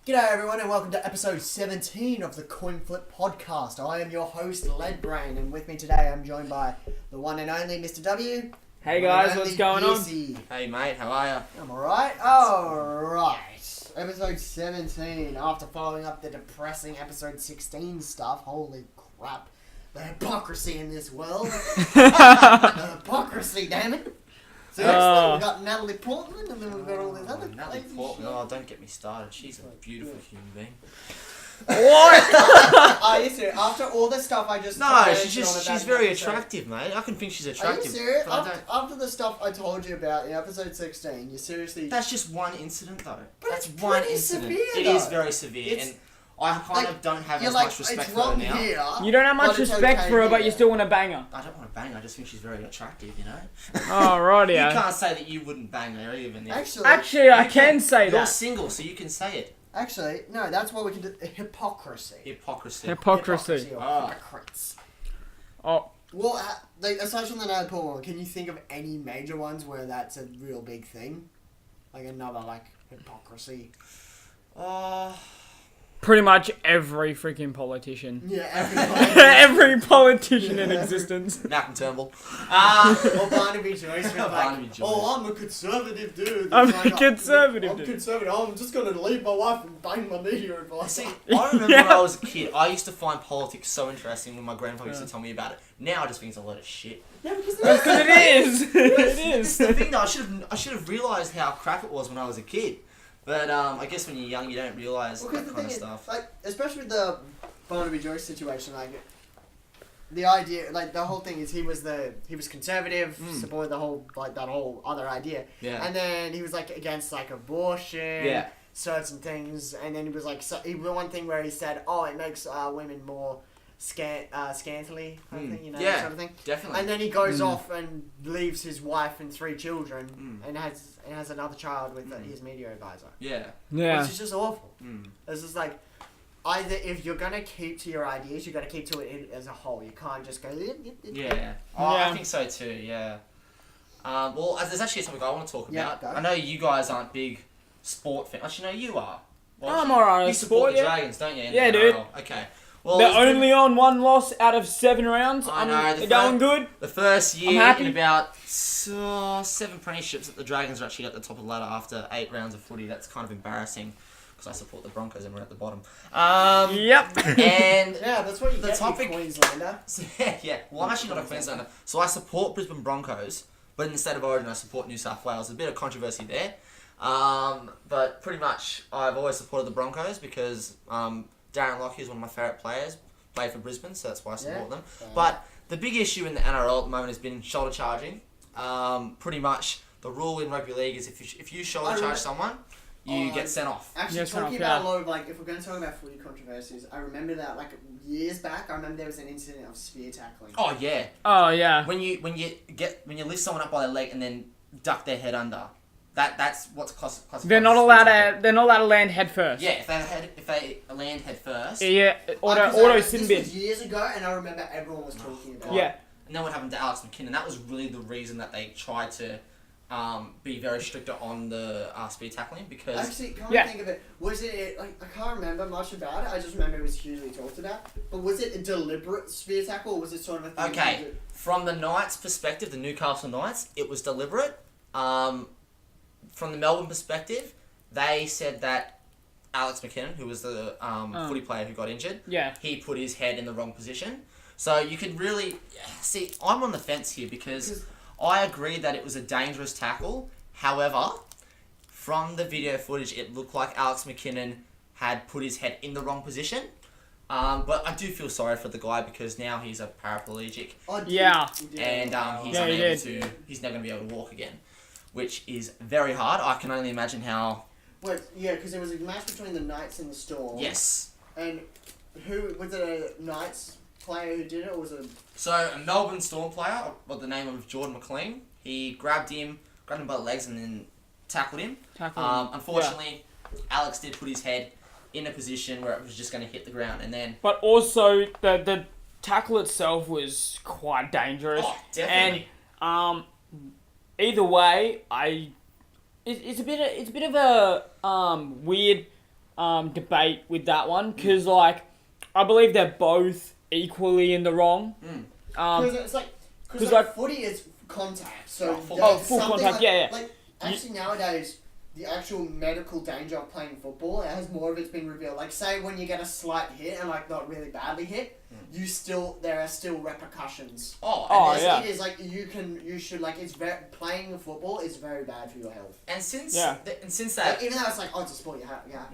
G'day everyone and welcome to episode 17 of the Coinflip podcast. I am your host, Leadbrain, and with me today I'm joined by the one and only Mr. W. Hey guys, what's going on? Hey mate, how are ya? I'm alright. Alright. Episode 17, after following up the depressing episode 16 stuff. Holy crap. The hypocrisy in this world. The hypocrisy, damn it. Seriously, we've got Natalie Portman and then we've got all these other Natalie crazy Portman. shit. Oh, don't get me started. She's a beautiful human being. What? Are you serious? After all the stuff I just No, mentioned she's very attractive, mate. I can think she's Are attractive. you serious? But I don't. After the stuff I told you about in episode 16, you seriously... That's just one incident, though. But That's it's one pretty incident. severe, It is though. very severe, It's- and I kind of don't have You're as like, much respect it's for her wrong now. here. You don't have much but it's respect okay for her, but here. you still want to bang her. I don't want to bang her. I just think she's very attractive, you know. Oh, right, You yeah. can't say that you wouldn't bang her even. Actually, I can say You're that. single, so you can say it. Actually, no, that's what we can do. Hypocrisy. Hypocrisy. Hypocrisy. Or Ah. hypocrites. Oh, Well, like, aside from the Natalie Portman one, can you think of any major ones where that's a real big thing? Like another, like, hypocrisy. pretty much every freaking politician. Yeah, everybody. Every politician in Yeah. existence. Malcolm Turnbull. Or Barnaby Joyce was Barnaby like, Joyce. oh, I'm a conservative dude. I'm It's like, a conservative I'm dude. conservative. I'm just going to leave my wife and bang my media advice. See, I remember when I was a kid, I used to find politics so interesting when my grandfather used to tell me about it. Now I just think it's a lot of shit. Yeah, because Because it is. It This is. is the thing though, I should have realised how crap it was when I was a kid. But I guess when you're young, you don't realise Well, that 'cause the kind of thing is, stuff. like, especially with the Barnaby Joyce situation, like, the idea, like, the whole thing is he was conservative, supported the whole, like, that whole other idea. Yeah. And then he was, like, against, like, abortion. Yeah. Certain things. And then he was, like, one thing where he said, oh, it makes women more scantily, kind of thing, you know, Yeah. sort of thing. Definitely. And then he goes off and leaves his wife and 3 children and has another child with his media advisor. Yeah. Yeah. Which is just awful. Mm. It's just like, either if you're going to keep to your ideas, you've got to keep to it as a whole. You can't just go... Yeah. Oh, Yeah. I think so too, yeah. Well, there's actually something I want to talk Yeah, about. go. I know you guys aren't big sport fans. Actually, no, you are. I'm alright You at support sport, the yeah. Dragons, don't you? in Yeah, the dude. NRL? Okay. Well, They're it's been- only on 1 loss out of 7 rounds. I know, They're going good. The first I'm year happy. in about 7 premierships that the Dragons are actually at the top of the ladder after 8 rounds of footy. That's kind of embarrassing because I support the Broncos and we're at the bottom. Yep. And Yeah, that's what you The get, topic- you Queenslander. so, yeah, well, I'm actually not a Queenslander. So I support Brisbane Broncos, but in the state of origin I support New South Wales. There's a bit of controversy there. But pretty much I've always supported the Broncos because Darren Lockyer is one of my favourite players. Played for Brisbane, so that's why I support them. But the big issue in the NRL at the moment has been shoulder charging. Pretty much the rule in rugby league is if you shoulder charge someone, you get sent off. Actually, Yes, talking yeah. about a lot of, like, if we're going to talk about footy controversies, I remember that, like, years back, I remember there was an incident of spear tackling. Oh yeah, Oh, yeah. when you lift someone up by their leg and then duck their head under, that's what's classified. They're not as allowed spear tackle. to land head first. Yeah, if they land head first. Yeah, auto This sin bin. was years ago, and I remember everyone was talking about it. Yeah. And then what happened to Alex McKinnon? That was really the reason that they tried to be very stricter on the speed tackling because Actually, come Yeah. to think of it, was it, like, I can't remember much about it, I just remember it was hugely talked about, but was it a deliberate spear tackle, or was it sort of a thing? okay, that- from the Knights' perspective, the Newcastle Knights, it was deliberate. From the Melbourne perspective, they said that Alex McKinnon, who was the footy player who got injured, Yeah. he put his head in the wrong position. So you could really see. I'm on the fence here because I agree that it was a dangerous tackle. However, from the video footage, it looked like Alex McKinnon had put his head in the wrong position. But I do feel sorry for the guy because now he's a paraplegic Oh, did- Yeah. he did. and he's Yeah, he unable did. to. He's never going to be able to walk again, which is very hard. I can only imagine how. Wait, yeah, because there was a match between the Knights and the Storm. Yes. And who, was it a Knights player who did it, or was it a... So a Melbourne Storm player by the name of Jordan McLean, he grabbed him by the legs and then tackled him. Unfortunately, Alex did put his head in a position where it was just going to hit the ground, and then. But also the tackle itself was quite dangerous. Oh, definitely. And either way, it's a bit of a weird debate with that one because, like, I believe they're both equally in the wrong. Because it's like, because like footy is contact, so full something contact, like, yeah. Like actually nowadays, the actual medical danger of playing football, it has more of it's been revealed. Like say when you get a slight hit and like not really badly hit, there are still repercussions. Yeah. It is like you should like playing football is very bad for your health. And since Yeah. Since Like, that even though it's like it's a sport, it's very bad.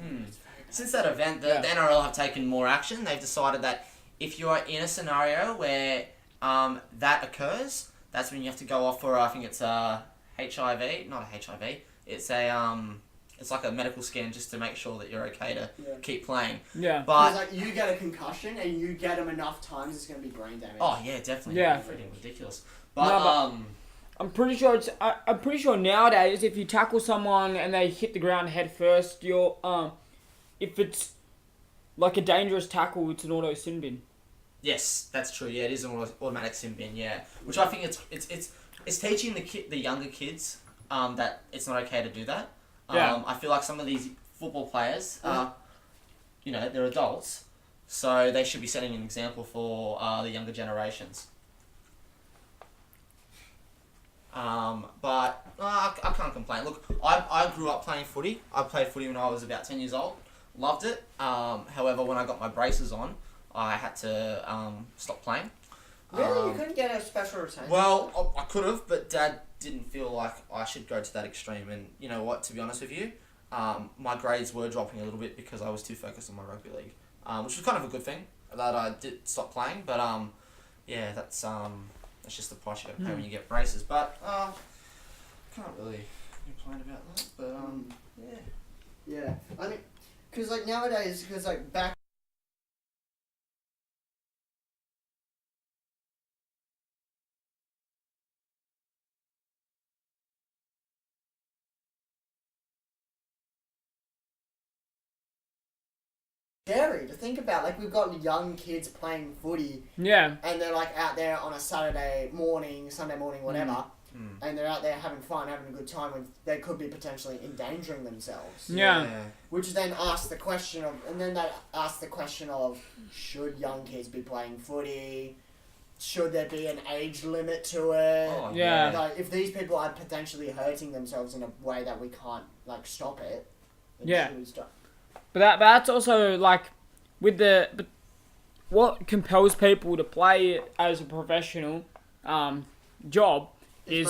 since that event, the NRL have taken more action. They've decided that if you are in a scenario where that occurs, that's when you have to go off for I think it's a HIV, not a HIV. It's a it's like a medical scan just to make sure that you're okay to keep playing. Yeah. But like you get a concussion and you get them enough times, it's gonna be brain damage. oh yeah, definitely. Yeah. Freaking ridiculous. But I'm pretty sure I'm pretty sure nowadays if you tackle someone and they hit the ground head first, you're if it's like a dangerous tackle, it's an auto sin bin. yes, that's true. Yeah, it is an automatic sin bin. Yeah, which I think it's teaching the younger kids that it's not okay to do that. I feel like some of these football players, they're adults, so they should be setting an example for the younger generations. But I can't complain. Look, I grew up playing footy. I played footy when I was about 10 years old. Loved it. However, when I got my braces on, I had to stop playing. Really? You couldn't get a special retain? Well, I could have, but Dad didn't feel like I should go to that extreme. And you know what, to be honest with you, my grades were dropping a little bit because I was too focused on my rugby league, which was kind of a good thing that I did stop playing. But that's just the price you got to pay when you get braces. But can't really complain about that. But Yeah. I mean, because like nowadays, because like back. Scary to think about. Like we've got young kids playing footy, Yeah. and they're like out there on a Sunday morning, whatever, and they're out there having fun, having a good time when they could be potentially endangering themselves. Yeah. Which then asks the question of, should young kids be playing footy? Should there be an age limit to it? Oh, Yeah. Like if these people are potentially hurting themselves in a way that we can't like stop it. Then Yeah. should we stop? But that's also like but what compels people to play it as a professional job is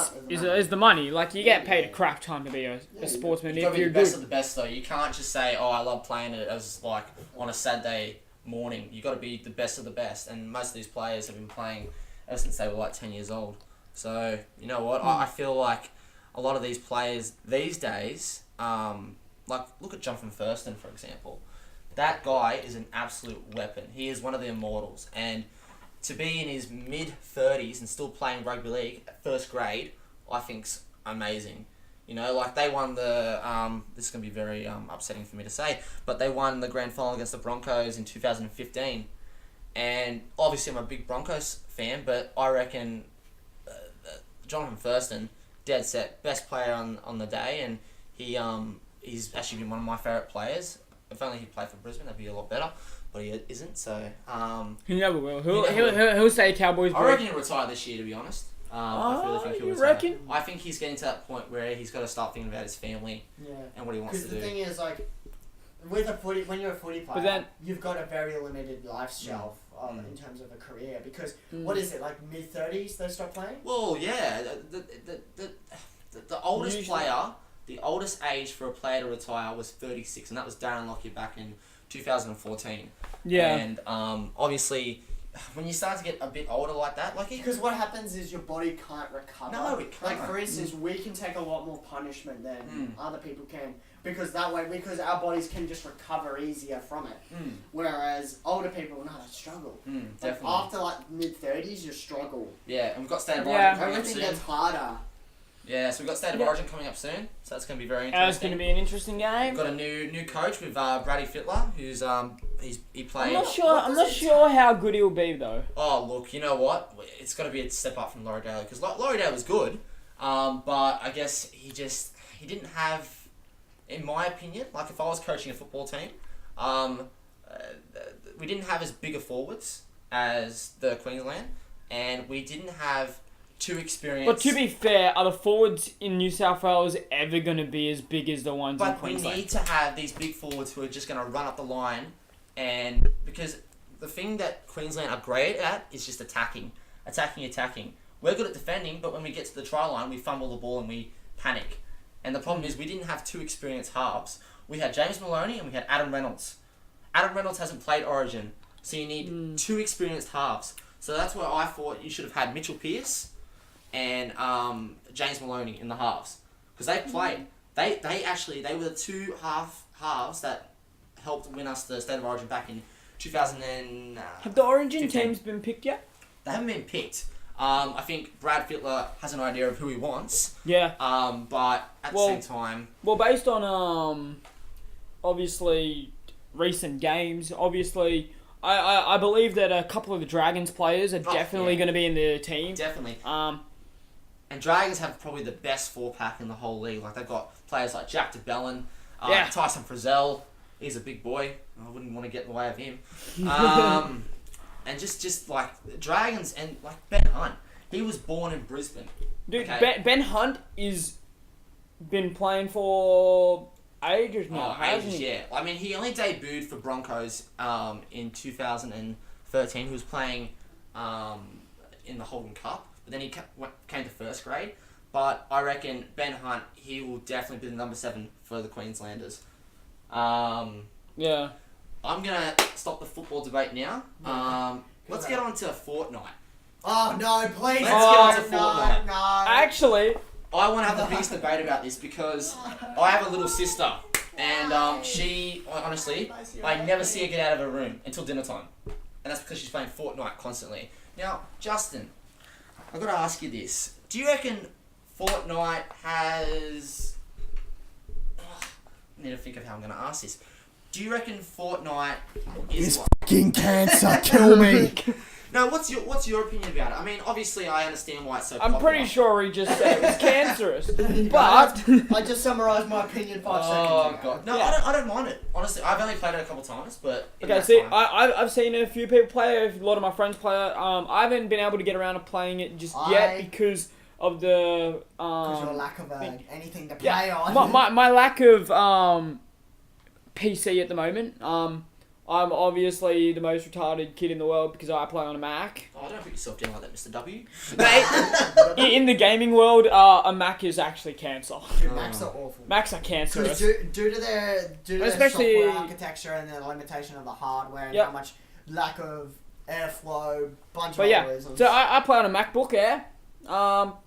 the money. Like you get paid a crap ton to be a sportsman You've got if to be you're the best good. of the best though. You can't just say, "Oh, I love playing it," as like on a Saturday morning. You got to be the best of the best, and most of these players have been playing ever since they were like 10 years old. So you know what? I feel like a lot of these players these days, like look at Jonathan Thurston for example. That guy is an absolute weapon. He is one of the immortals, and to be in his mid-30s and still playing rugby league at first grade, I think's amazing. You know, like they won the, this is going to be very upsetting for me to say, but they won the grand final against the Broncos in 2015. And obviously I'm a big Broncos fan, but I reckon Jonathan Thurston, dead set, best player on the day, and he's actually been one of my favourite players. If only he played for Brisbane, that'd be a lot better. But he isn't, so... He never will. He'll say Cowboys. I reckon he'll retire this year, to be honest. I really think he'll you retire. reckon? I think he's getting to that point where he's got to start thinking about his family and what he wants to do. Because the thing is, like, with a footy, when you're a footy player, you've got a very limited life shelf in terms of a career. Because what is it, like mid-30s they stop playing? Well, yeah, the oldest player, the oldest age for a player to retire was 36, and that was Darren Lockyer back in 2014. Yeah. And obviously, when you start to get a bit older like that, like because what happens is your body can't recover. No, it can't. Like for instance, we can take a lot more punishment than other people can because our bodies can just recover easier from it. Whereas older people, no, they struggle. Definitely. After like mid-30s, you struggle. Yeah, and we've got State of Origin coming up Everything soon. gets harder. Yeah, so we've got State of Origin coming up soon, so that's going to be very It's interesting. going to be an interesting game. We've got a new coach with Brady Fittler, who's he played. I'm not sure how good he'll be though. Oh look, you know what? It's got to be a step up from Laurie Daly because Laurie Daly was good, but I guess he didn't have in my opinion, like if I was coaching a football team, we didn't have as big a forwards as the Queensland, and we didn't have too experienced. But to be fair, are the forwards in New South Wales ever going to be as big as the ones in But we Queensland? need to have these big forwards who are just going to run up the line, and because the thing that Queensland are great at is just attacking. We're good at defending, but when we get to the try line, we fumble the ball and we panic. And the problem is we didn't have two experienced halves. We had James Maloney and we had Adam Reynolds. Adam Reynolds hasn't played Origin, so you need two experienced halves. So that's why I thought you should have had Mitchell Pearce and James Maloney in the halves, because they played. They were the two halves that helped win us the State of Origin back in 2000 and. Have the Origin 15. teams been picked yet? They haven't been picked. I think Brad Fittler has an idea of who he wants. Yeah. But at the same time. Well, based on obviously recent games, obviously I believe that a couple of the Dragons players are definitely going to be in the team. Definitely. And Dragons have probably the best 4-pack in the whole league. Like they've got players like Jack DeBellin, Tyson Frizzell. He's a big boy. I wouldn't want to get in the way of him. And just like Dragons and like Ben Hunt. He was born in Brisbane. Dude, okay? Ben Hunt is been playing for ages now, hasn't he? Yeah. I mean, he only debuted for Broncos in 2013. He was playing in the Holden Cup, but then he came to first grade. But I reckon Ben Hunt, he will definitely be the number 7 for the Queenslanders. Yeah. I'm going to stop the football debate now. Let's get on to Fortnite. Oh, no, please. Let's get on to Fortnite. No. Actually, I want to have the biggest debate about this because I have a little sister. And she, honestly, I never see her get out of her room until dinner time. And that's because she's playing Fortnite constantly. Now, Justin, I've got to ask you this. Do you reckon Fortnite has... I need to think of how I'm going to ask this. Do you reckon Fortnite is... fucking cancer, kill me. No, what's your opinion about it? I mean, obviously, I understand why it's so I'm popular. pretty sure he just said it was cancerous. But I just summarised my opinion 5 seconds Oh ago. god, no, Yeah. I don't mind it. Honestly, I've only played it a couple times, but in okay, that see, time- I've seen a few people play it. A lot of my friends play it. I haven't been able to get around to playing it just yet because of the Because your lack of anything to play yeah, on. my lack of PC at the moment. I'm obviously the most retarded kid in the world because I play on a Mac. Oh, don't put yourself down like that, Mr. W. In the gaming world, a Mac is actually cancer. Dude, Macs are awful. Macs are Because cancerous. due to their Especially- software architecture and the limitation of the hardware and Yep. how much lack of airflow, bunch But of yeah, other reasons. so I play on a MacBook Air.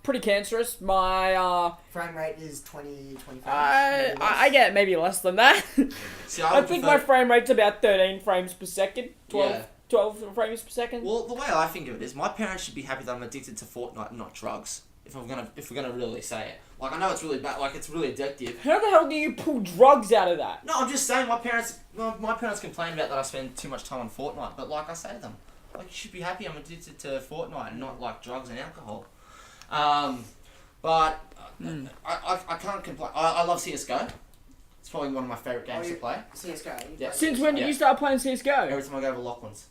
Pretty cancerous. My frame rate is 20, 25. I get maybe less than that. See, I would think prefer- my frame rate's about 13 frames per second. 12, Yeah. 12 frames per second. Well, the way I think of it is, my parents should be happy that I'm addicted to Fortnite and not drugs. If we're gonna really say it, like I know it's really bad, like it's really addictive. How the hell do you pull drugs out of that? No, I'm just saying my parents complain about that I spend too much time on Fortnite, but like I say to them, like you should be happy I'm addicted to Fortnite and not like drugs and alcohol. But I can't complain. I love CS:GO. It's probably one of my favourite games to play. CSGO. Yeah. Since when did Yeah. you start playing CSGO? Every time I go over Lachlan's.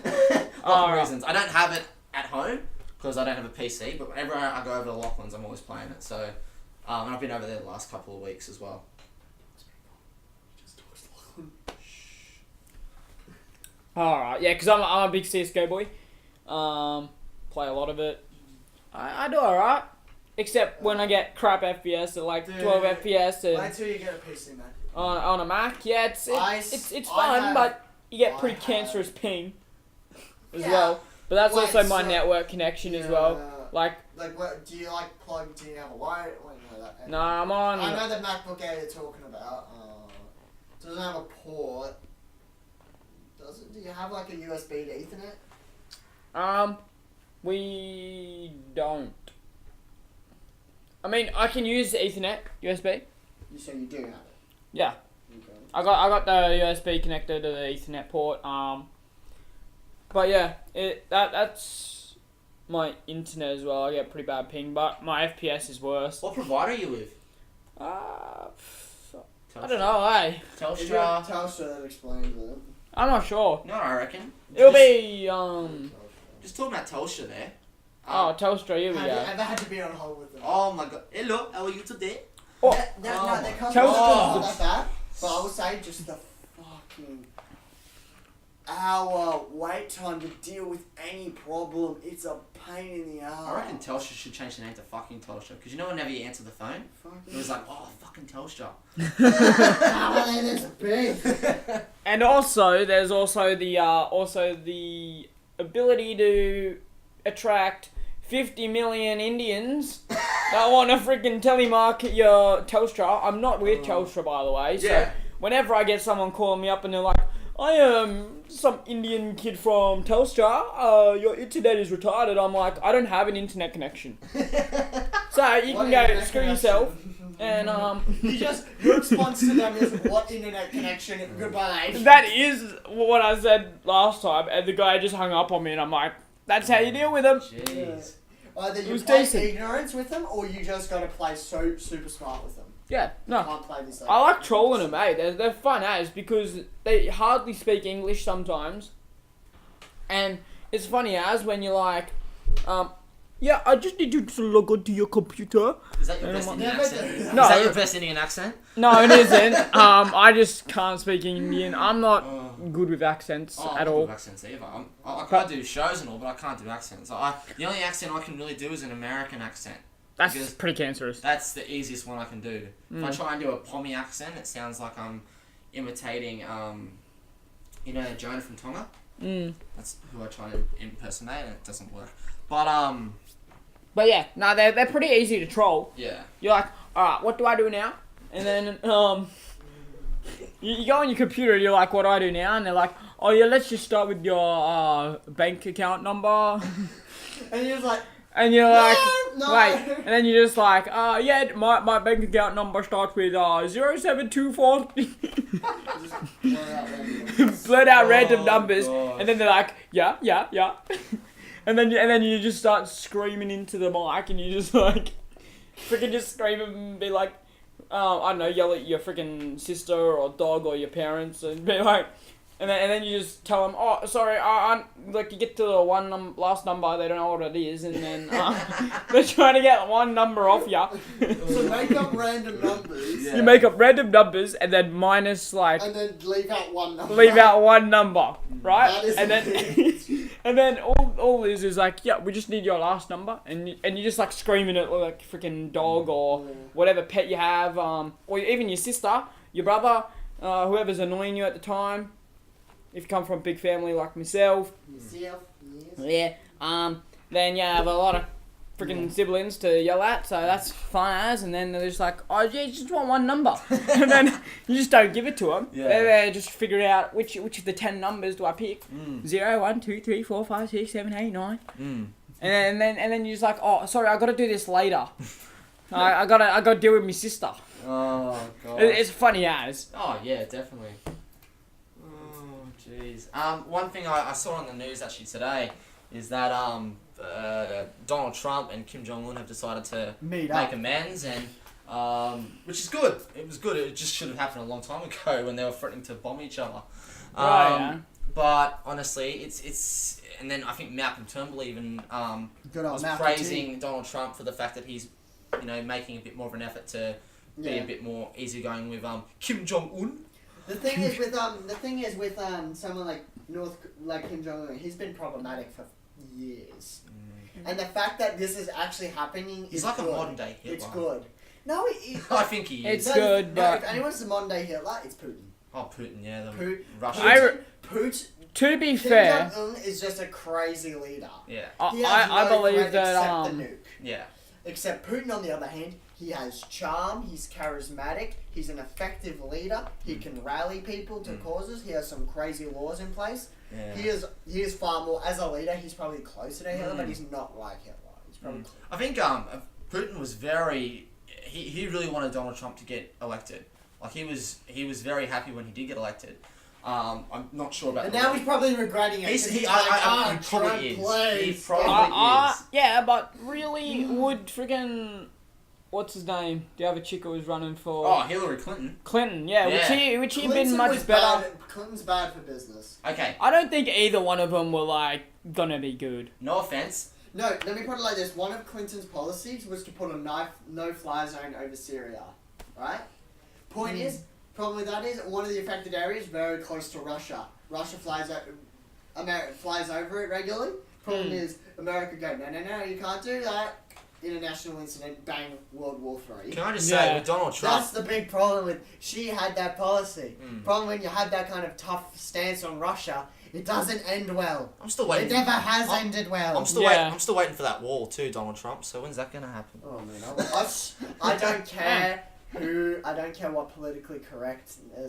Lots of right. reasons. I don't have it at home because I don't have a PC, but whenever I go over to Lachlan's, I'm always playing it. So, and I've been over there the last couple of weeks as well. Alright, yeah, because I'm a big CSGO boy. Play a lot of it. I do alright. Except when I get crap FPS at like 12 FPS Wait and till you get a PC, man. on a Mac. Yeah, it's I fun, have- but you get pretty I have- cancerous ping as Yeah. well. But that's Wait, also my so- network connection as well. Like, what do you like plug? Do you have a wire? Wait, no, that. no, I'm on. I know the MacBook Air you're talking about. Doesn't have a port. Does it? Do you have like a USB to Ethernet? We don't. I mean, I can use Ethernet USB. You say you do have it. Yeah, Okay. I got the USB connector to the Ethernet port. But yeah, that's my internet as well. I get pretty bad ping, but my FPS is worse. What provider are you with? Uh, I don't know, eh? Telstra. Telstra that explains it. I'm not sure. No, I reckon. It'll be, Just talking about Telstra there. Oh, Telstra, here we Have you go. ever had to be on hold with them? Oh my god. Hello, how are you today? Oh, No, their customers Telstra's not that bad, but I would say just the fucking hour wait time to deal with any problem. It's a pain in the ass. I reckon Telstra should change the name to fucking Telstra. Because you know whenever you answer the phone, it was like, oh, fucking Telstra. Well, that's big. and also, there's also the ability to attract 50 million Indians that want to freaking telemarket your Telstra. I'm not with Telstra, by the way. So Yeah. whenever I get someone calling me up and they're like, I am some Indian kid from Telstra, your internet is retarded. I'm like, I don't have an internet connection. So you can go screw yourself. And Your response to them is what internet connection? Goodbye. that is what I said last time, and the guy just hung up on me, and I'm like, that's how you deal with them. Jeez. Either you was play decent. ignorance with them, or you just gotta play so super smart with them. Yeah, You no. can't play this. I like trolling them, eh? They're fun as because they hardly speak English sometimes, and it's funny as when you're like, yeah, I just need you to log on to your computer. Is that your And best I'm Indian like- accent? No. Is that your best Indian accent? No, it isn't. I just can't speak Indian. I'm not good with accents Oh, I'm at not all. good with accents either. I can't do shows and all, but I can't do accents. The only accent I can really do is an American accent. That's Because pretty cancerous. that's the easiest one I can do. If I try and do a Pommy accent, it sounds like I'm imitating, Jonah from Tonga. That's who I try to impersonate, and it doesn't work. But yeah, no, they're pretty easy to troll. yeah. You're like, alright, what do I do now? And then, you go on your computer and you're like, what do I do now? And they're like, oh yeah, let's just start with your bank account number. And you're just like, And you're like, no. wait. And then you're just like, yeah, my bank account number starts with 0724. Blurt out random numbers. God. And then they're like, yeah. And then you just start screaming into the mic and you just like, freaking just scream and be like, I don't know, yell at your freaking sister or dog or your parents and be like, and then you just tell them, oh, sorry, like you get to the last number, they don't know what it is, and then they're trying to get one number off ya. So make up random numbers. Yeah. You make up random numbers and then minus like, And then leave out one number. leave out one number, right? That is And then and then all it is like, yeah, we just need your last number, and you just like screaming at like freaking dog or whatever pet you have, or even your sister, your brother, whoever's annoying you at the time. If you come from a big family like myself, Yourself, yes. yeah, then you have a lot of freaking siblings to yell at, so that's fun as, and then they're just like, oh, yeah, you just want one number, and then you just don't give it to them. Yeah. They just figure out which of the 10 numbers do I pick. 0, 1, 2, 3, 4, 5, 6, 7, 8, 9. And then you're just like, oh, sorry, I gotta do this later. I gotta deal with my sister. Oh, God. It's funny as. Oh, yeah, definitely. Oh, jeez. One thing I saw on the news actually today is that Donald Trump and Kim Jong-un have decided to Meet make up. amends, and which is good. It was good. It just should have happened a long time ago when they were threatening to bomb each other. Right, But honestly, it's and then I think Malcolm Turnbull even Good old was Malcolm praising Donald Trump for the fact that he's making a bit more of an effort to be a bit more easygoing with Kim Jong-un. The thing is with someone like Kim Jong Un, he's been problematic for years, and the fact that this is actually happening He's is like good. a modern day Hitler. It's good. No, I think he is. It's good, but- if anyone's a modern day Hitler, it's Putin. Oh, Putin, yeah, the Putin. Russian. Putin. To be Kim fair, Jong Un is just a crazy leader. Yeah, He has I no believe threat that except the nuke. yeah. Except Putin, on the other hand, he has charm, he's charismatic, he's an effective leader, he can rally people to causes, he has some crazy laws in place. Yeah. He is far more, as a leader, he's probably closer to Hitler, but he's not like Hitler. He's probably I think Putin was he really wanted Donald Trump to get elected. Like he was very happy when he did get elected. I'm not sure about. And now he's probably regretting it. He Trump, probably is. please. He probably is. yeah, but really would freaking what's his name? The other chick who was running for Oh, Hillary Clinton. Clinton. Yeah, Yeah. which he Clinton been much was better. bad. Clinton's bad for business. Okay, I don't think either one of them were like gonna be good. no offense. No, let me put it like this. One of Clinton's policies was to put a no-fly zone over Syria, right? Point is, problem with that is, one of the affected areas very close to Russia. Russia America flies over it regularly. Problem is, America go, no, you can't do that. International incident, bang, World War III. Can I just say, with Donald Trump... That's the big problem with, she had that policy. Problem when you have that kind of tough stance on Russia, it doesn't end well. I'm still waiting. It never has ended well. I'm still waiting for that wall too, Donald Trump. So when's that gonna happen? Oh man, I don't care I don't care what politically correct or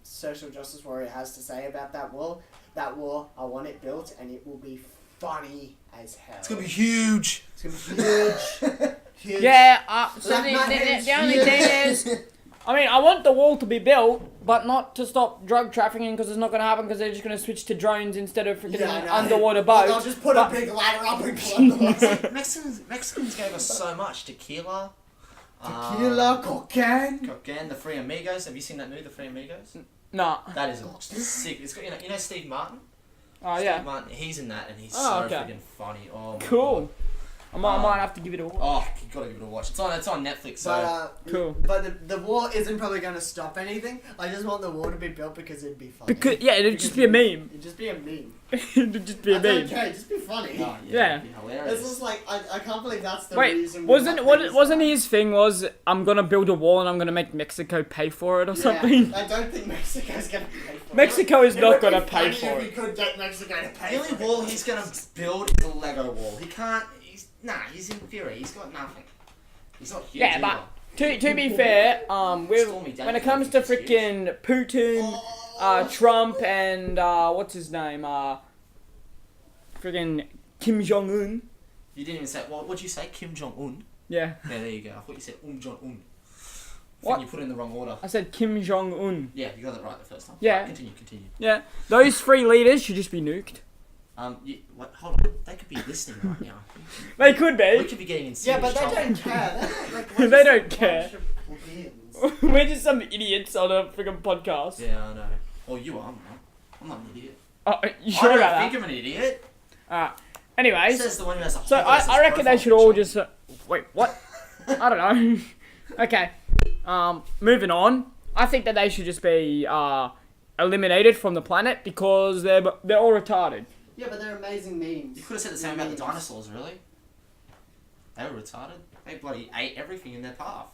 social justice warrior has to say about that wall. That wall, I want it built, and it will be funny as hell. It's gonna be huge. It's gonna be huge. Huge. Yeah. So Like my head's the only thing is, I mean, I want the wall to be built, but not to stop drug trafficking, because it's not going to happen, because they're just going to switch to drones instead of freaking underwater boats. They'll just put a big ladder up and climb the Mexicans gave us so much. Tequila. Cocaine. The Three Amigos. Have you seen that movie, The Three Amigos? No. That is sick. It's got you know Steve Martin. Oh yeah. Steve Martin. He's in that, and he's okay. freaking funny. Oh my Cool. God. I might have to give it a watch. Oh, you gotta give it a watch. It's on Netflix. So. Cool. But the war isn't probably going to stop anything. I just want the war to be built because it'd be funny. It'd just be a meme. It'd just be a meme. It'd just be a meme. Okay, just be funny. Oh, Yeah. It'd be hilarious. It's just like I can't believe that's the Wait, reason. wasn't his thing was I'm gonna build a wall and I'm gonna make Mexico pay for it or something? I don't think Mexico's gonna pay for it. Mexico is It not would be gonna pay funny for if it. we could get Mexico to pay The only for wall it. he's gonna build is a Lego wall. He can't. He's inferior. He's got nothing. He's not huge. Yeah, but to be fair, Stormy when it comes to freaking Putin, Trump, and what's his name, freaking Kim Jong Un. You didn't even say. What'd you say? Kim Jong Un. Yeah. Yeah, there you go. I thought you said Jong Un. What? You put it in the wrong order. I said Kim Jong Un. Yeah, you got it right the first time. Yeah. Right, continue. Yeah. Those three leaders should just be nuked. Hold on. They could be listening right now. They could We be. could be getting in Yeah, serious but they trouble. don't care. They don't care. Care. We're just some idiots on a freaking podcast. Yeah, I know. Well, you are. I'm not an idiot. Oh, you I sure don't about think that? I'm an idiot. Anyways, Says the one who has the so I reckon they should all just wait. What? I don't know. Okay. Moving on. I think that they should just be eliminated from the planet because they're all retarded. Yeah, but they're amazing memes. You could have said the same about the dinosaurs, really. They were retarded. They bloody ate everything in their path.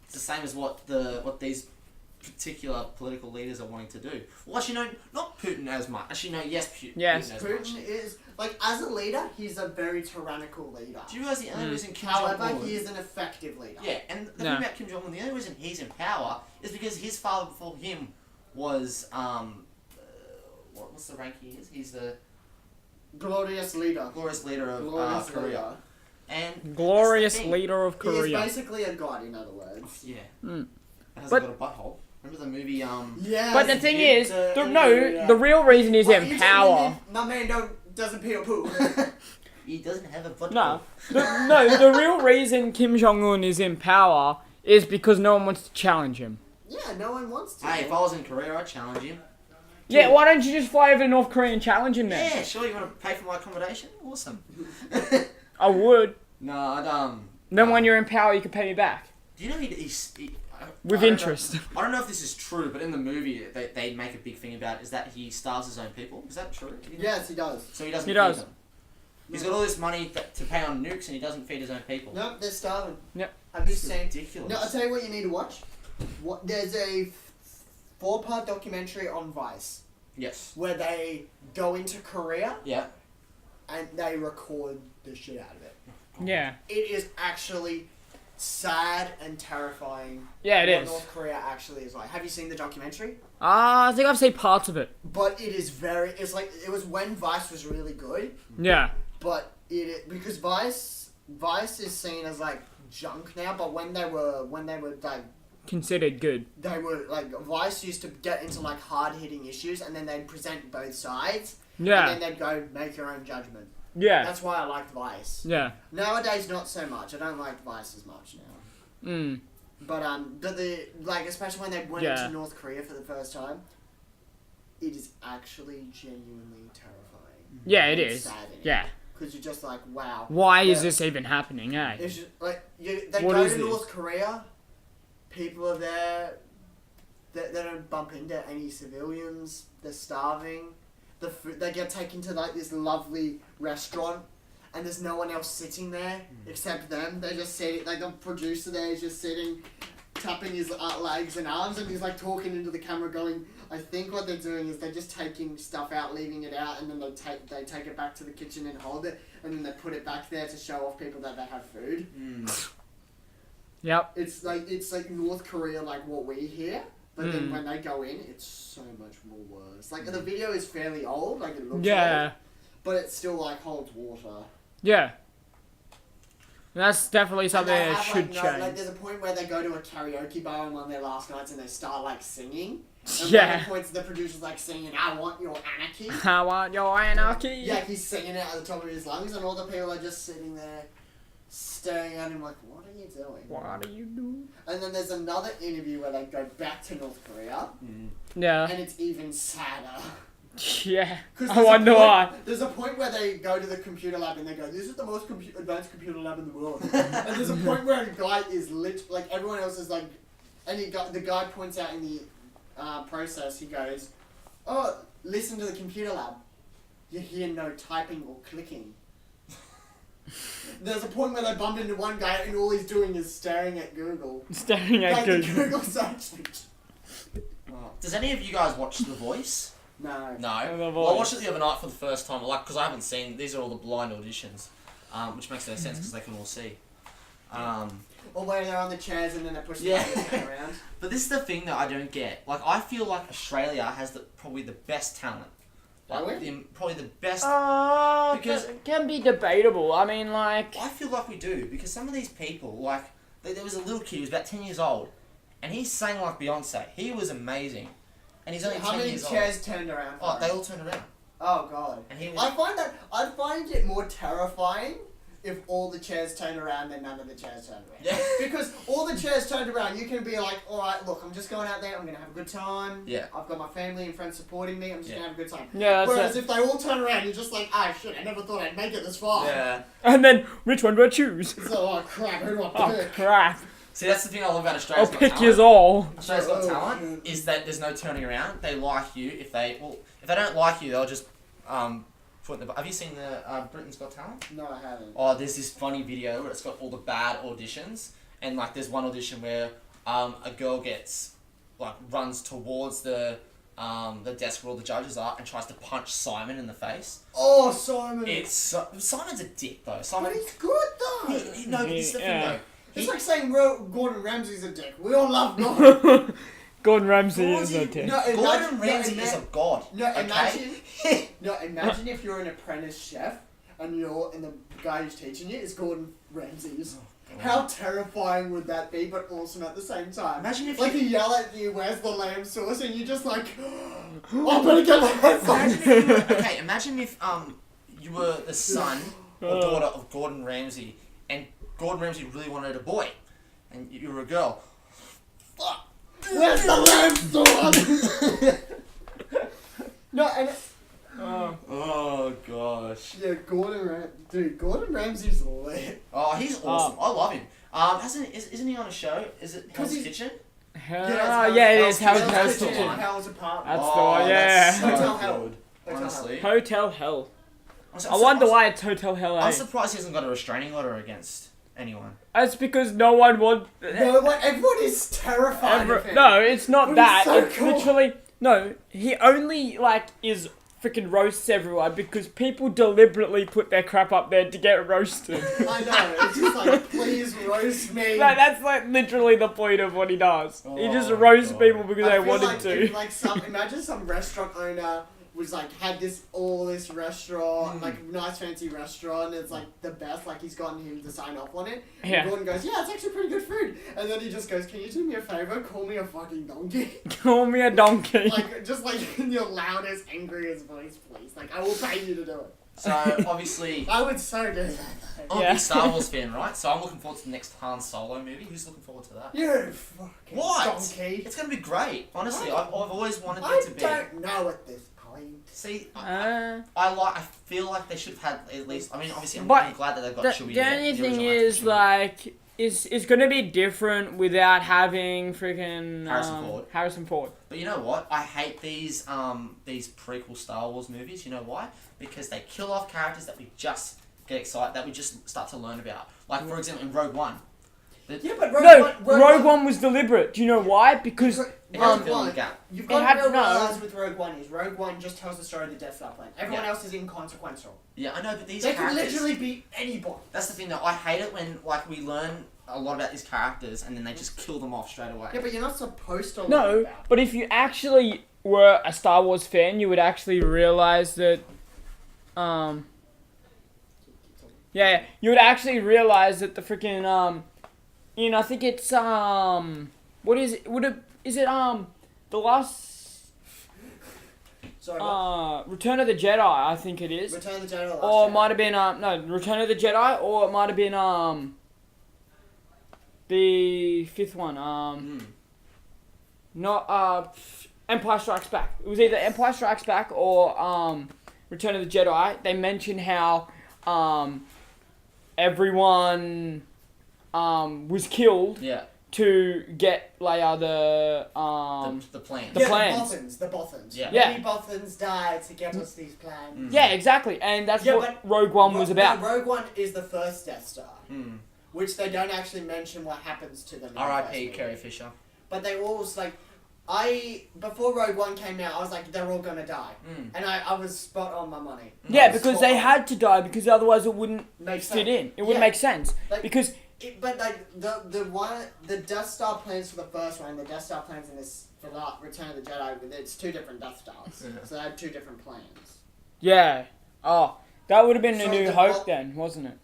It's the same as what these particular political leaders are wanting to do. Well, actually, no, not Putin as much. Actually, no, yes, Putin. Yes. Putin as much. Putin is, like, as a leader, he's a very tyrannical leader. Do you realise the only reason Kim Jong-un... However, he is an effective leader. Yeah, and the thing about Kim Jong-un, the only reason he's in power is because his father before him was, what's the rank he is? He's the... Glorious leader. glorious leader of Glorious Korea. leader. And Glorious that's the thing. leader of He is Korea. basically a god, in other words. Yeah. Mm. Hasn't But- got a butthole. Remember the movie, Yeah. But the thing is, the real reason is in power. My man doesn't pee or poo. he doesn't have a butthole. No, the real reason Kim Jong Un is in power is because no one wants to challenge him. Yeah, no one wants to. Hey, if I was in Korea, I'd challenge him. Yeah, why don't you just fly over to North Korea and challenge him then? Yeah, sure, you want to pay for my accommodation? Awesome. I would. No, I'd, Then when you're in power, you can pay me back. Do you know With I don't interest. know- I don't know if this is true, but in the movie, they make a big thing about it, is that he starves his own people. Is that true? Yes, he does. So he doesn't He feed does. them. He's got all this money to pay on nukes, and he doesn't feed his own people. Nope, they're starving. Yep. Have you It's seen? ridiculous. No, I'll tell you what you need to watch. There's a 4-part documentary on Vice Yes. where they go into Korea Yeah. and they record the shit out of it. Yeah. It is actually sad and terrifying. Yeah, it what is. North Korea actually is like. Have you seen the documentary? I think I've seen parts of it. But it is it's like, it was when Vice was really good, Yeah. but because Vice is seen as like junk now, but when they were like, Considered good. they were like, Vice used to get into like hard hitting issues and then they'd present both sides. Yeah. And then they'd go make your own judgment. Yeah. That's why I liked Vice. Yeah. Nowadays, not so much. I don't like Vice as much now. But especially when they went into North Korea for the first time, it is actually genuinely terrifying. Yeah, it is. Saddening. Yeah. Because you're just like, wow. Why is this even happening, eh? It's just, like, they What go is to this? North Korea, people are there, they don't bump into any civilians, they're starving, the food, they get taken to like this lovely restaurant, and there's no one else sitting there except them. They're just sitting, like the producer there is just sitting, tapping his legs and arms, and he's like talking into the camera going, I think what they're doing is they're just taking stuff out, leaving it out, and then they take it back to the kitchen and hold it, and then they put it back there to show off people that they have food. Yep. It's like North Korea, like what we hear, but then when they go in, it's so much more worse. Like the video is fairly old, like it looks old, but it still like holds water. Yeah. That's definitely something And they that have, should like, change. like there's a point where they go to a karaoke bar on one of their last nights and they start like singing. And Yeah. one of the points the producer's like singing, I want your anarchy. I want your anarchy. Yeah, he's singing it at the top of his lungs, and all the people are just sitting there staring at him like, what are you doing? What do you do? And then there's another interview where they go back to North Korea, Yeah. and it's even sadder. Yeah. 'Cause I there's a wonder point- why. There's a point where they go to the computer lab and they go, this is the most advanced computer lab in the world. And there's a point where a guy is like everyone else is like, and the guy points out in the process, he goes, oh, listen to the computer lab. You hear no typing or clicking. There's a point where they bump into one guy and all he's doing is staring at Google. Staring at Like Google. the Google search. Does any of you guys watch The Voice? No. No. The Well, I watched Voice. it the other night for the first time, like, because I haven't seen, these are all the blind auditions, which makes no sense because they can all see. Or where they're on the chairs and then they push the Yeah. buttons around. But this is the thing that I don't get. Like, I feel like Australia has probably the best talent. Like, Really? probably the best. Because it can be debatable. I mean, like. I feel like we do, because some of these people, like, there was a little kid who was about 10 years old, and he sang like Beyonce. He was amazing. And he's only How 10 many years chairs turned around? old. Oh, for they him? all turned around. Oh god. And he was. I'd find it more terrifying if all the chairs turned around than none of the chairs turned around. Yeah. Because all the chairs turned around, you can be like, alright, look, I'm just going out there, I'm gonna have a good time. Yeah. I've got my family and friends supporting me, I'm just gonna have a good time. Yeah, that's Whereas it. if they all turn around, you're just like, ah shit, I never thought I'd make it this far. Yeah. And then, which one do I choose? So, oh crap, who do I Oh, pick? crap. See, that's the thing I love about I'll Australia's Got pick Talent. yours all. Australia's Got Oh, Talent is that there's no turning around. They like you if they don't like you, they'll just put in the. Have you seen the Britain's Got Talent? No, I haven't. Oh, there's this funny video where it's got all the bad auditions, and like there's one audition where a girl gets runs towards the desk where all the judges are and tries to punch Simon in the face. Oh, Simon! Simon's a dick though. But Simon. he's good though! No, but this is the thing Yeah. though. It's like saying Gordon Ramsay's a dick. We all love Gordon. Gordon Ramsay is a dick. Gordon Ramsay is a god. No, okay? imagine if you're an apprentice chef and the guy who's teaching you is Gordon Ramsay's. How terrifying would that be, but awesome at the same time? Imagine if he yell at you, "Where's the lamb sauce?" and you're just like, "Oh, I better get my headphones." Imagine if you were the son or daughter of Gordon Ramsay, and Gordon Ramsay really wanted a boy, and you were a girl. Fuck. Where's the lamb sauce? No, and Oh gosh. yeah, Gordon Ramsay's lit. Oh, he's awesome. I love him. Isn't he on a show? Is it Hell's Kitchen? Yeah, it is. Hell's Kitchen. Kitchen. Hell's Apartment. That's the one, yeah. That's so Hotel Hell. good. Honestly. Hotel Hell. I'm I wonder why it's Hotel Hell, I'm eh? surprised he hasn't got a restraining order against anyone. That's because no one wants... No, everyone is terrified of him. No, it's not But that. he's so It's cool. literally... No, he only, is freaking roasts everyone because people deliberately put their crap up there to get roasted. I know, it's just like, please roast me. That's literally the point of what he does. He just Oh, roasts God. people because I they feel wanted like to. if, imagine some restaurant owner was had this restaurant, nice fancy restaurant, it's the best, he's gotten him to sign off on it. And Yeah. Gordon goes, yeah, it's actually pretty good food. And then he just goes, can you do me a favor? Call me a fucking donkey. Call me a donkey. Just in your loudest, angriest voice, please. I will pay you to do it. So obviously, I would so do that. I'm a Yeah. big Star Wars fan, right? So I'm looking forward to the next Han Solo movie. Who's looking forward to that? You fucking What? donkey. It's gonna be great. Honestly, I've always wanted I it to be. don't know at this point. See, Uh, I feel like they should have had at least. I mean, obviously, I'm But glad that they've got the Chewie. the only thing original is Chewie. like it's gonna be different without having freaking Harrison Ford. Ford. But you know what? I hate these prequel Star Wars movies. You know why? Because they kill off characters that we just get excited, that we just start to learn about. Like for example, in Rogue One. Yeah, but Rogue One was deliberate. Do you know why? Because It has to fill in One, the gap. you've It got had- to no. realize with Rogue One is Rogue One just tells the story of the Death Star plan. Everyone else is inconsequential. Yeah, I know, but these They could characters. literally be anybody. That's the thing though. I hate it when like we learn a lot about these characters and then they just kill them off straight away. Yeah, but you're not supposed to. learn no, about but if you actually were a Star Wars fan, you would actually realize that. Yeah, you would actually realize that the freaking I think it's what is it? Is it the last Sorry. Return of the Jedi? I think it is. Return of the Jedi. Or it might have been no Return of the Jedi, or it might have been the fifth one not Empire Strikes Back. It was either Empire Strikes Back or Return of the Jedi. They mention how everyone was killed Yeah. to get Leia the plan. The plans. The Bothans. Yeah. Yeah. Many Bothans died to get us these plans. Yeah, exactly, and that's Yeah, what Rogue One was about. Rogue One is the first Death Star, Mm. which they don't actually mention what happens to them. in the R.I.P. first movie. Carrie Fisher. But they all like, before Rogue One came out, I was like, they're all gonna die, and I was spot on my money. Yeah, I was because spot they on. had to die because otherwise it wouldn't Makes fit sense. in. It wouldn't Yeah. make sense Like, because But like the Death Star plans for the first one, the Death Star plans in this for the Return of the Jedi, it's two different Death Stars, Yeah. so they had two different plans. yeah. Oh, that would have been So A New the Hope Bo- then, wasn't it?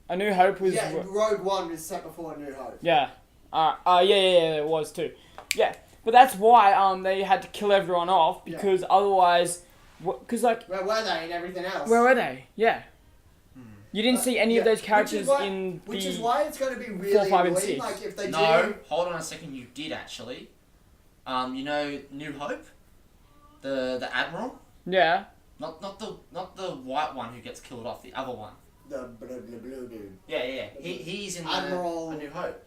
A New Hope was Yeah, Rogue One was set before A New Hope. yeah. Yeah, it was too. Yeah, but that's why they had to kill everyone off because otherwise, because like Where were they and everything else? where were they? Yeah. You didn't see any of those characters in which the is why it's going to be really 4, 5, and annoying. 6. Like if they No, do. hold on a second. You did actually. You know New Hope, the Admiral. yeah. Not the white one who gets killed off. The other one. The blue dude. Yeah. He's in Admiral. A New Hope.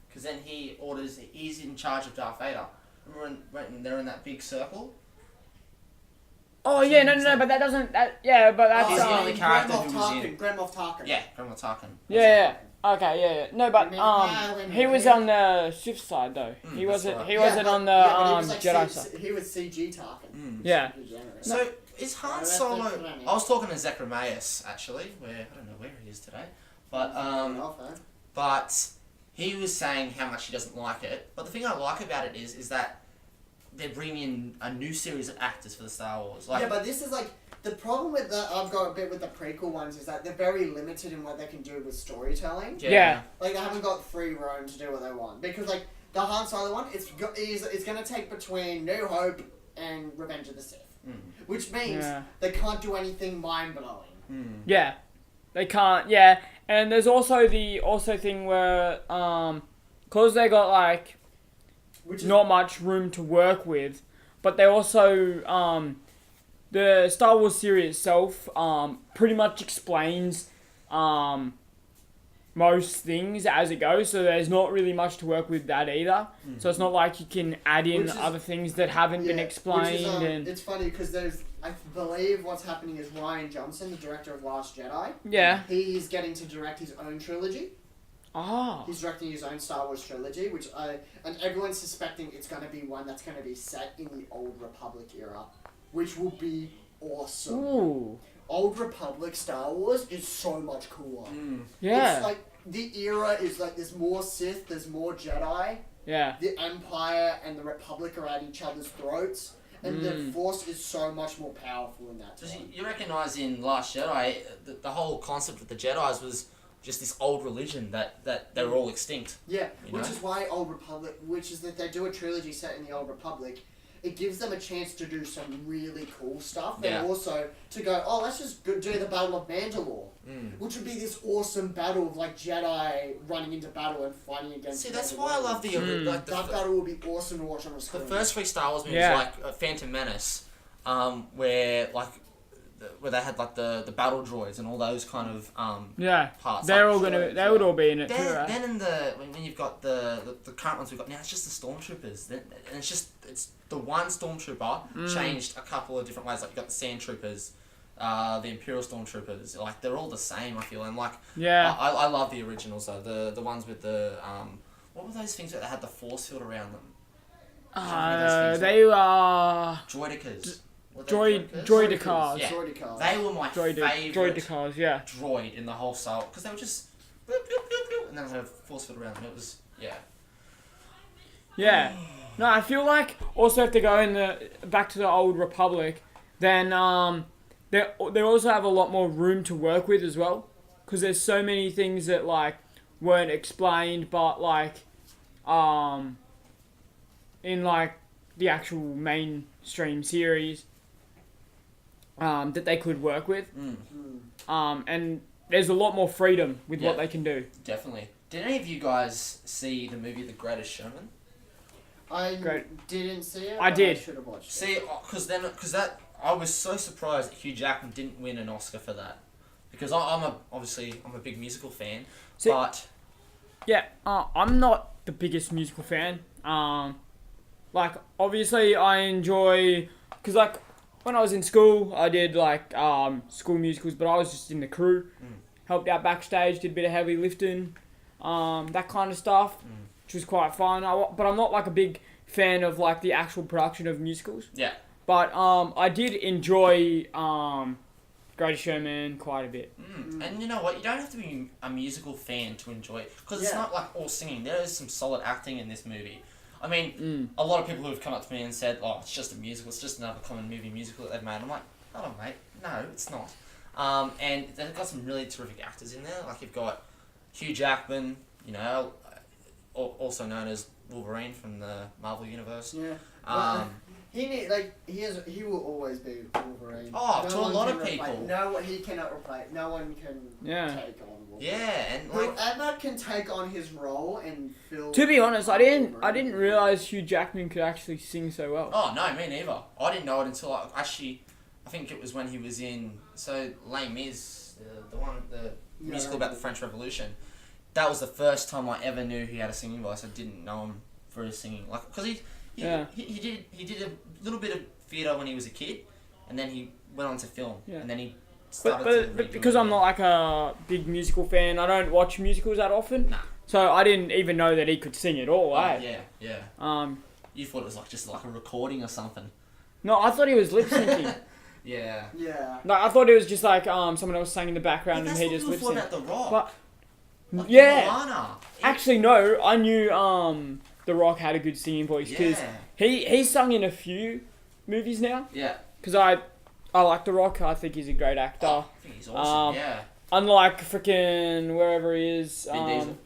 Because then he's in charge of Darth Vader. Remember when they're in that big circle? Oh yeah, no, but that doesn't. But that's He's the only character Grand who Moff was in. Tarkin. Grand Moff Tarkin. Yeah, Grand Moff Tarkin. Yeah. Okay, yeah. No, but he was on the Sith side though. He that's wasn't. right. He wasn't on the but he was like Jedi C- side. He was CG Tarkin. Yeah. So is Han that's Solo? different. I was talking to Zechariah actually. Where I don't know where he is today, but he was saying how much he doesn't like it. But the thing I like about it is that they're bringing in a new series of actors for the Star Wars. Like, Yeah, but this is like the problem with I've got a bit with the prequel ones is that they're very limited in what they can do with storytelling. Yeah. Like they haven't got free roam to do what they want because like the Han Solo one, it's going to take between New Hope and Revenge of the Sith, which means they can't do anything mind blowing. Yeah, they can't. Yeah, and there's also the thing where cause they got like Which is not much room to work with, but they also the Star Wars series itself pretty much explains most things as it goes, so there's not really much to work with that either. So it's not like you can add in Which is- other things that haven't been explained. Which is, and it's funny because I believe what's happening is Rian Johnson, the director of Last Jedi, yeah. he's getting to direct his own trilogy. Ah. He's directing his own Star Wars trilogy, and everyone's suspecting it's going to be one that's going to be set in the Old Republic era, which will be awesome. Ooh. Old Republic Star Wars is so much cooler. Yeah. It's like the era is like there's more Sith, there's more Jedi. Yeah. The Empire and the Republic are at each other's throats, and the Force is so much more powerful in that. So time. you recognise in Last Jedi, the whole concept of the Jedis was just this old religion that they were all extinct. Yeah, You which know? is why Old Republic, which is that they do a trilogy set in the Old Republic. it gives them a chance to do some really cool stuff, Yeah. and also to go, oh, let's just go do the Battle of Mandalore, which would be this awesome battle of like Jedi running into battle and fighting against. See, that's Vader why I love the like that battle would be awesome to watch on a the screen. first 3 Star Wars movies, Yeah. like Phantom Menace, where like where they had like the battle droids and all those kind of Yeah. parts. They're like, all gonna. They would all be in it too, Then, right? then in when you've got the current ones we've got now, it's just the stormtroopers. Then and it's the one stormtrooper changed a couple of different ways. Like you got the sand troopers, the Imperial stormtroopers. Like they're all the same. I feel and like Yeah. I love the originals though. The ones with the what were those things that had the force field around them? They are Droidicas. Were they droidicars. Yeah. Droidicars. They were my favourite Droidicars, yeah. droid in the whole Star because they were just bloop, bloop, bloop, bloop, and then they had a force field around them. It was Yeah. No, I feel like also if they go in back to the old Republic, then they also have a lot more room to work with as well, because there's so many things that like weren't explained, but like in like the actual mainstream series that they could work with, and there's a lot more freedom with what they can do. Definitely. Did any of you guys see the movie The Greatest Showman? I Great. didn't see it. I but did. I should have watched it. See, because that I was so surprised that Hugh Jackman didn't win an Oscar for that, because I'm a big musical fan, See- but Yeah, I'm not the biggest musical fan. Like obviously I enjoy, cause like when I was in school I did like school musicals, but I was just in the crew, helped out backstage, did a bit of heavy lifting, that kind of stuff, which was quite fun. But I'm not like a big fan of like the actual production of musicals. yeah. But I did enjoy Greatest Showman quite a bit. And you know what? You don't have to be a musical fan to enjoy it, because it's Yeah. not like all singing. There is some solid acting in this movie. I mean, a lot of people who have come up to me and said, "Oh, it's just a musical. It's just another common movie musical that they've made." I'm like, "Hold on, mate. No, it's not." And they've got some really terrific actors in there. Like you've got Hugh Jackman, you know, also known as Wolverine from the Marvel Universe. Yeah. He will always be Wolverine. Oh, to a one lot can of replace- people. he cannot replace. No one can take on Wolverine. Yeah, and like, Whoever can take on his role and fill. To be honest, I didn't realize Hugh Jackman could actually sing so well. oh no, me neither. I didn't know it until I think it was when he was in Les Mis, the musical about the French Revolution. That was the first time I ever knew he had a singing voice. I didn't know him for his singing, like because he did a little bit of theatre when he was a kid, and then he went on to film, and then he started But because I'm not like a big musical fan, I don't watch musicals that often. Nah. So I didn't even know that he could sing at all. Yeah. You thought it was just like a recording or something. No, I thought he was lip syncing. Yeah. Yeah. No, I thought it was just like someone else sang in the background Yeah, and that's he what just lip people thought synced. about The Rock. But Like yeah, Moana. actually no, I knew The Rock had a good singing voice because he's sung in a few movies now. Yeah. Because I like The Rock. I think he's a great actor. Oh, I think he's awesome. Yeah. Unlike freaking wherever he is. Vin Diesel.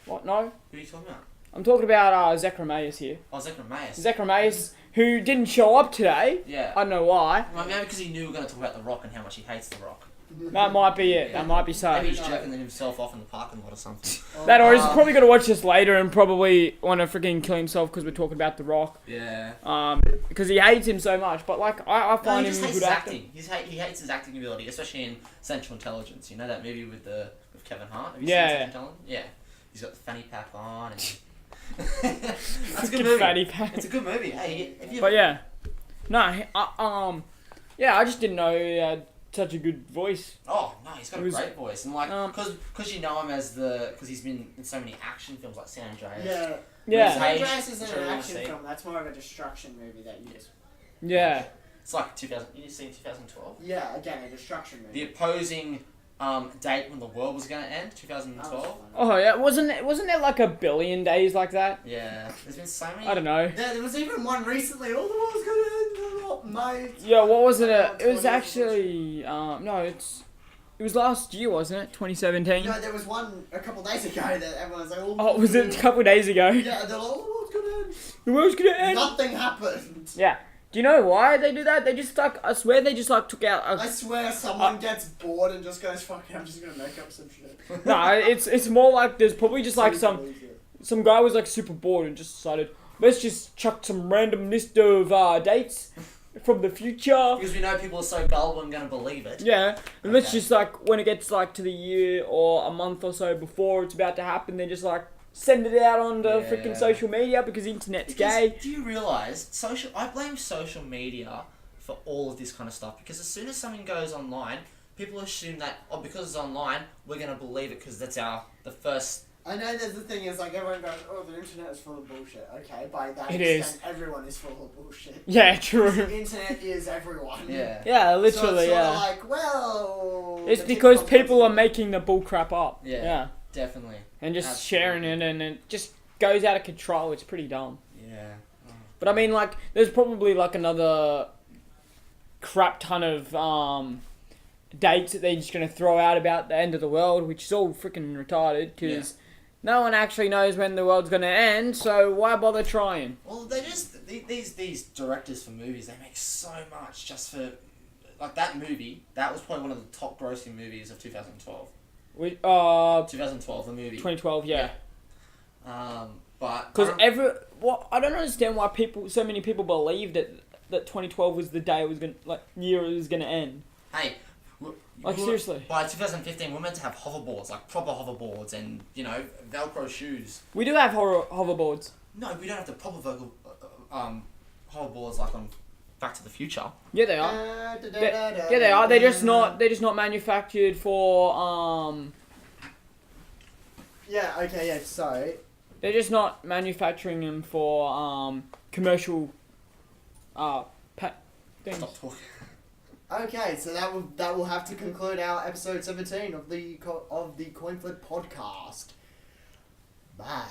What? No, Who are you talking about? I'm talking about Zacharias here. Oh, Zacharias. Zacharias, who didn't show up today. Yeah. I don't know why. Well, maybe because he knew we were going to talk about The Rock and how much he hates The Rock. That might be it. That might be so. Maybe he's jerking himself off in the parking lot or something. That or he's probably going to watch this later and probably want to freaking kill himself because we're talking about The Rock. Yeah. Because he hates him so much. But like, I find him a good actor. Acting. He hates his acting ability, especially in Central Intelligence. You know that movie with Kevin Hart? Have you seen Central Intelligence? Yeah. He's got the fanny pack on and... That's a good movie. Fanny pack. It's a good movie. Hey, But yeah. No, yeah, I just didn't know he had such a good voice. Oh no, he's got a great voice, and like, because you know him as because he's been in so many action films like San Andreas. Yeah. Yeah. San Andreas isn't an action film. That's more of a destruction movie that you just. Yeah. It's like 2000. You see 2012. Yeah, again, a destruction movie. The opposing date when the world was going to end, 2012. Oh yeah, wasn't there like a billion days like that? Yeah, there's been so many. I don't know. There was even one recently. All the world's gonna end, mate. Yeah, what was it? It was actually no, It was last year, wasn't it? 2017. No, there was one a couple days ago that everyone was like, Oh, was it a couple of days ago? Yeah, they're like, oh, what's gonna end? The world's gonna end. Nothing happened. Yeah. Do you know why they do that? They just I swear they just took out. I swear someone gets bored and just goes, fuck it, I'm just gonna make up some shit. No, it's more like there's probably just like some guy was like super bored and just decided, let's just chuck some random list of dates from the future. Because we know people are so gullible and going to believe it. Yeah, and let's just like, when it gets like to the year or a month or so before it's about to happen, then just like send it out on the freaking social media because the internet's gay. Do you realise, I blame social media for all of this kind of stuff, because as soon as something goes online, people assume that, oh, because it's online, we're going to believe it because that's the first... I know there's the thing is like everyone goes, oh, the internet is full of bullshit. Okay, by that It extent, everyone is full of bullshit. Yeah, true. The internet is everyone. Yeah. Yeah, So literally, it's yeah. like, well... It's the because TikTok people are ones- making the bull crap up. Yeah. Yeah. Definitely. And just Absolutely. sharing it, and it just goes out of control. It's pretty dumb. Yeah. Oh. But I mean, like, there's probably like another crap ton of dates that they're just gonna throw out about the end of the world, which is all freaking retarded because no one actually knows when the world's gonna end. So why bother trying? Well, they just... These directors for movies, they make so much just for... Like, that movie, that was probably one of the top grossing movies of 2012. 2012, the movie. 2012, yeah. But... Because I don't understand why so many people believe that 2012 was the day it was gonna, like, year it was gonna end. Hey... Like, seriously. By 2015, we're meant to have hoverboards, like proper hoverboards and, you know, Velcro shoes. We do have hoverboards. No, we don't have the proper hoverboards like on Back to the Future. Yeah, they are. Yeah, they are. They're just not manufactured for Yeah, okay, yeah, so... They're just not manufacturing them for commercial things. Stop talking. Okay, so that will have to conclude our episode 17 of the Coinflip podcast. Bye.